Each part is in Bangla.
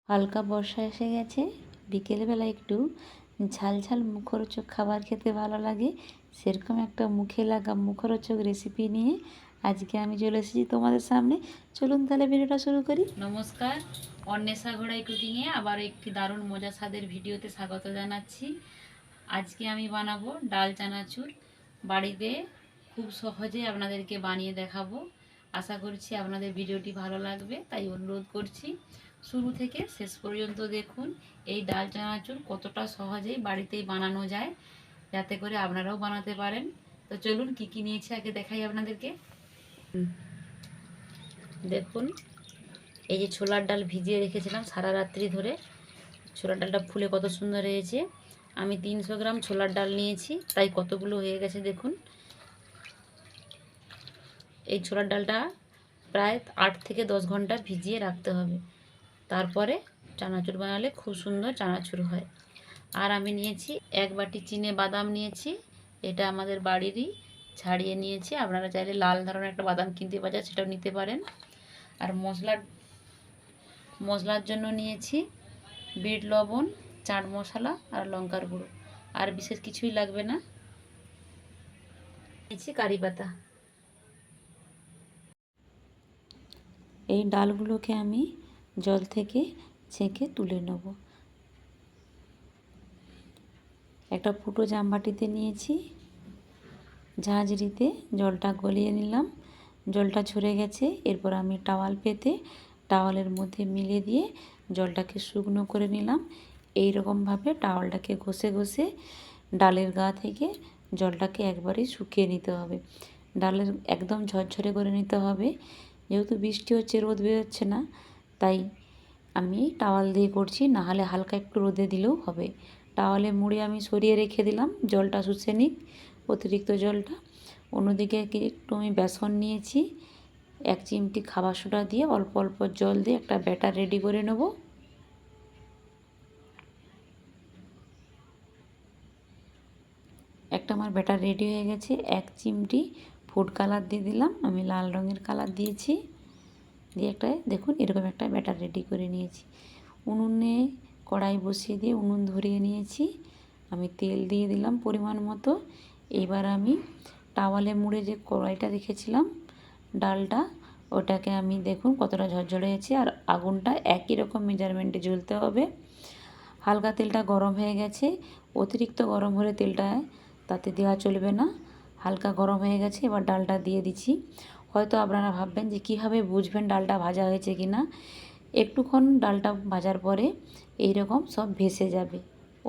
হালকা বর্ষা এসে গেছে, বিকেলবেলা একটু ঝাল ঝাল মুখরোচক খাবার খেতে ভালো লাগে। সেরকম একটা মুখে লাগা মুখরোচক রেসিপি নিয়ে আজকে আমি চলে এসেছি তোমাদের সামনে। চলুন তাহলে ভিডিওটা শুরু করি। নমস্কার, অন্বেষা ঘোড়াই কুকিংয়ে আবার একটি দারুণ মজা স্বাদের ভিডিওতে স্বাগত জানাচ্ছি। আজকে আমি বানাবো ডাল চানাচুর। বাড়িতে খুব সহজে আপনাদেরকে বানিয়ে দেখাবো। আশা করছি আপনাদের ভিডিওটি ভালো লাগবে, তাই অনুরোধ করছি শুরু থেকে শেষ পর্যন্ত দেখুন এই ডাল চানাচুর কতটা সহজেই বাড়িতেই বানানো যায়, যাতে করে আপনারাও বানাতে পারেন। তো চলুন কি কি নিয়েছি আগে দেখাই আপনাদেরকে। দেখুন, এই যে ছোলার ডাল ভিজিয়ে রেখেছিলাম সারা রাত্রি ধরে, ছোলার ডালটা ফুলে কত সুন্দর হয়েছে। আমি 300 গ্রাম ছোলার ডাল নিয়েছি, তাই কতগুলো হয়ে গেছে দেখুন। এই ছোলার ডালটা প্রায় 8 থেকে 10 ঘন্টা ভিজিয়ে রাখতে হবে, তারপরে চানাচুর বানালে খুব সুন্দর চানাচুর হয়। আর আমি নিয়েছি 1 বাটি চিনে বাদাম নিয়েছি, এটা আমাদের বাড়িরই ছাড়িয়ে নিয়েছি। আপনারা চাইলে লাল ধরনের একটা বাদাম কিনতে পাওয়া যায়, সেটাও নিতে পারেন। আর মশলার জন্য নিয়েছি বিট লবণ, চাট মশলা আর লঙ্কার গুঁড়ো, আর বিশেষ কিছুই লাগবে না। নিয়েছি কারি পাতা। এই ডালগুলোকে আমি জল থেকে ছেঁকে তুলে নেব। একটা ফুটো জামবাটিতে নিয়েছি, ঝাঁঝরিতে জলটা গলিয়ে নিলাম। জলটা ঝরে গেছে, এরপর আমি টাওয়াল পেতে টাওয়ালের মধ্যে মিলিয়ে দিয়ে জলটাকে শুকনো করে নিলাম। এই রকমভাবে টাওয়ালটাকে ঘষে ঘষে ডালের গা থেকে জলটাকে একবারে শুকিয়ে নিতে হবে। ডালের একদম ঝরঝরে করে নিতে হবে। যেহেতু বৃষ্টি হচ্ছে, রোদ বেরোচ্ছে না, তাই আমি টাওয়াল দিয়ে করছি, নাহলে হালকা একটু রোদে দিলেও হবে। টাওয়ালে মুড়ে আমি সরিয়ে রেখে দিলাম, জলটা শুষে নিক অতিরিক্ত জলটা। অন্যদিকে একটু আমি বেসন নিয়েছি, 1 চিমটি খাবার সোডা দিয়ে অল্প অল্প জল দিয়ে একটা ব্যাটার রেডি করে নেব। একটা আমার ব্যাটার রেডি হয়ে গেছে। 1 চিমটি ফুড কালার দিয়ে দিলাম, আমি লাল রঙের কালার দিয়েছি। দিয়ে একটা দেখুন এরকম একটা ব্যাটার রেডি করে নিয়েছি। উনুনে কড়াই বসিয়ে দিয়ে উনুন ধরিয়ে নিয়েছি। আমি তেল দিয়ে দিলাম পরিমাণ মতো। এবার আমি টাওয়ালে মুড়ে যে কড়াইটা রেখেছিলাম ডালটা, ওটাকে আমি দেখুন কতটা ঝরঝরে হয়েছে। আর আগুনটা একই রকম মেজারমেন্টে জ্বলতে হবে। হালকা তেলটা গরম হয়ে গেছে, অতিরিক্ত গরম হলে তেলটা তাতে দেওয়া চলবে না। হালকা গরম হয়ে গেছে, এবার ডালটা দিয়ে দিচ্ছি। হয়তো আপনারা ভাববেন যে কীভাবে বুঝবেন ডালটা ভাজা হয়েছে কি না। একটুক্ষণ ডালটা ভাজার পরে এই রকম সব ভেসে যাবে,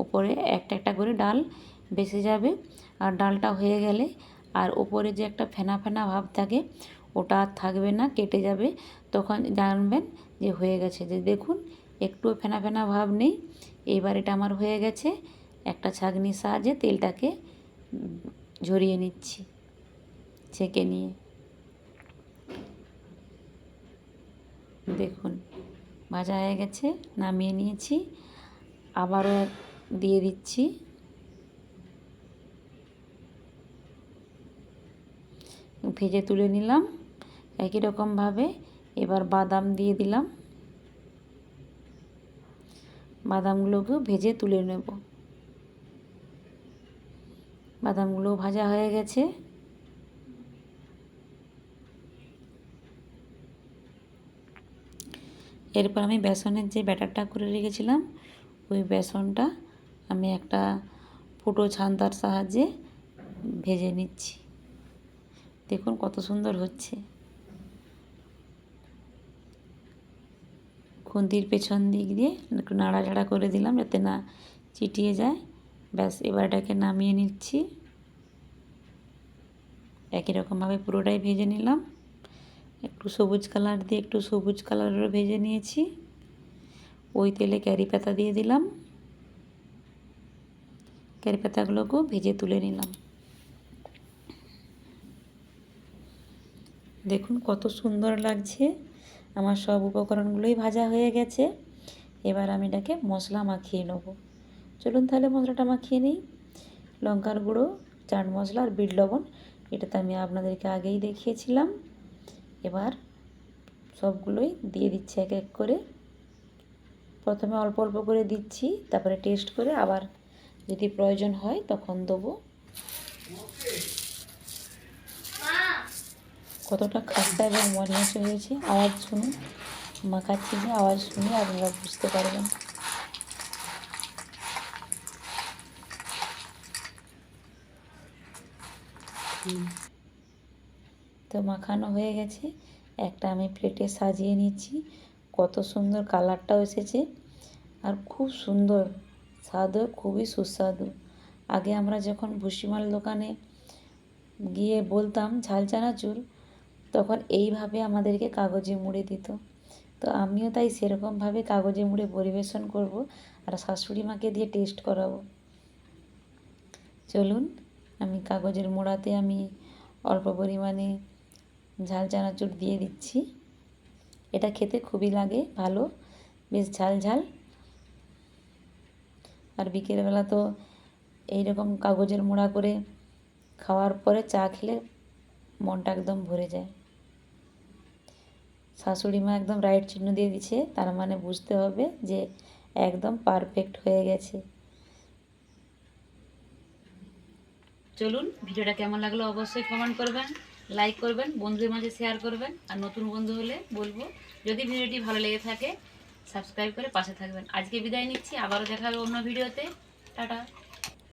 ওপরে একটা একটা করে ডাল ভেসে যাবে। আর ডালটা হয়ে গেলে আর ওপরে যে একটা ফেনা ফেনা ভাব থাকে, ওটা আর থাকবে না, কেটে যাবে। তখন জানবেন যে হয়ে গেছে। যে দেখুন একটুও ফেনা ফেনা ভাব নেই। এইবার এটা আমার হয়ে গেছে। একটা ছাঁকনির সাহায্যে তেলটাকে ঝরিয়ে নিচ্ছি ছেঁকে নিয়ে। দেখুন ভাজা হয়ে গেছে, নামিয়ে নিয়েছি। আবারও দিয়ে দিচ্ছি। ভেজে তুলে নিলাম একই রকমভাবে। এবার বাদাম দিয়ে দিলাম, বাদামগুলোকেও ভেজে তুলে নেব। বাদামগুলো ভাজা হয়ে গেছে। এরপর আমি বেসনের যে ব্যাটারটা করে রেখেছিলাম, ওই বেসনটা আমি একটা ফুটো ছান্তার সাহায্যে ভেজে নিচ্ছি। দেখুন কত সুন্দর হচ্ছে। খুন্তির পেছন দিক দিয়ে একটু নাড়াচাড়া করে দিলাম যাতে না চিটিয়ে যায়। ব্যাস, এবার এটাকে নামিয়ে নিচ্ছি। একই রকমভাবে পুরোটাই ভেজে নিলাম। একটু সবুজ কালার দিয়ে একটু সবুজ কালারেরও ভেজে নিয়েছি। ওই তেলে কারি পাতা দিয়ে দিলাম, কারি পাতাগুলোকেও ভেজে তুলে নিলাম। দেখুন কত সুন্দর লাগছে। আমার সব উপকরণগুলোই ভাজা হয়ে গেছে। এবার আমি এটাকে মশলা মাখিয়ে নেব। চলুন তাহলে মশলাটা মাখিয়ে নিই। লঙ্কার গুঁড়ো, চাট মশলা আর বিট লবণ, এটা তো আমি আপনাদেরকে আগেই দেখিয়েছিলাম। এবার সবগুলোই দিয়ে দিচ্ছি এক এক করে। প্রথমে অল্প অল্প করে দিচ্ছি, তারপরে টেস্ট করে আবার যদি প্রয়োজন হয় তখন দেবো। কতটা খাস্তা এবং মচমচে হয়েছে আওয়াজ শুনুন, মাখাচ্ছি যে আওয়াজ শুনে আপনারা বুঝতে পারবেন। তো মাখানো হয়ে গেছে, একটা আমি প্লেটে সাজিয়ে নিচ্ছি। কত সুন্দর কালারটাও এসেছে আর খুব সুন্দর স্বাদও খুবই সুস্বাদু। আগে আমরা যখন ভুসিমাল দোকানে গিয়ে বলতাম ঝাল চানাচুর, তখন এইভাবে আমাদেরকে কাগজে মুড়ে দিত। তো আমিও তাই সেরকমভাবে কাগজে মুড়ে পরিবেশন করব আর শাশুড়ি মাকে দিয়ে টেস্ট করাবো। চলুন, আমি কাগজের মোড়াতে আমি অল্প পরিমাণে ঝাল চানাচুর দিয়ে দিচ্ছি। এটা খেতে খুবই লাগে ভালো, বেশ ঝাল ঝাল। আর বিকেলবেলা তো এইরকম কাগজের মোড়া করে খাওয়ার পরে চা খেলে মনটা একদম ভরে যায়। শাশুড়ি মা একদম রাইট চিহ্ন দিয়ে দিচ্ছে, তার মানে বুঝতে হবে যে একদম পারফেক্ট হয়ে গেছে। চলুন, ভিডিওটা কেমন লাগলো অবশ্যই কমেন্ট করবেন, লাইক করবেন, বন্ধুদের মাঝে শেয়ার করবেন। আর নতুন বন্ধু হলে বলবো যদি ভিডিওটি ভালো লেগে থাকে সাবস্ক্রাইব করে পাশে থাকবেন। আজকে বিদায় নিচ্ছি, আবারও দেখা হবে অন্য ভিডিওতে। টাটা।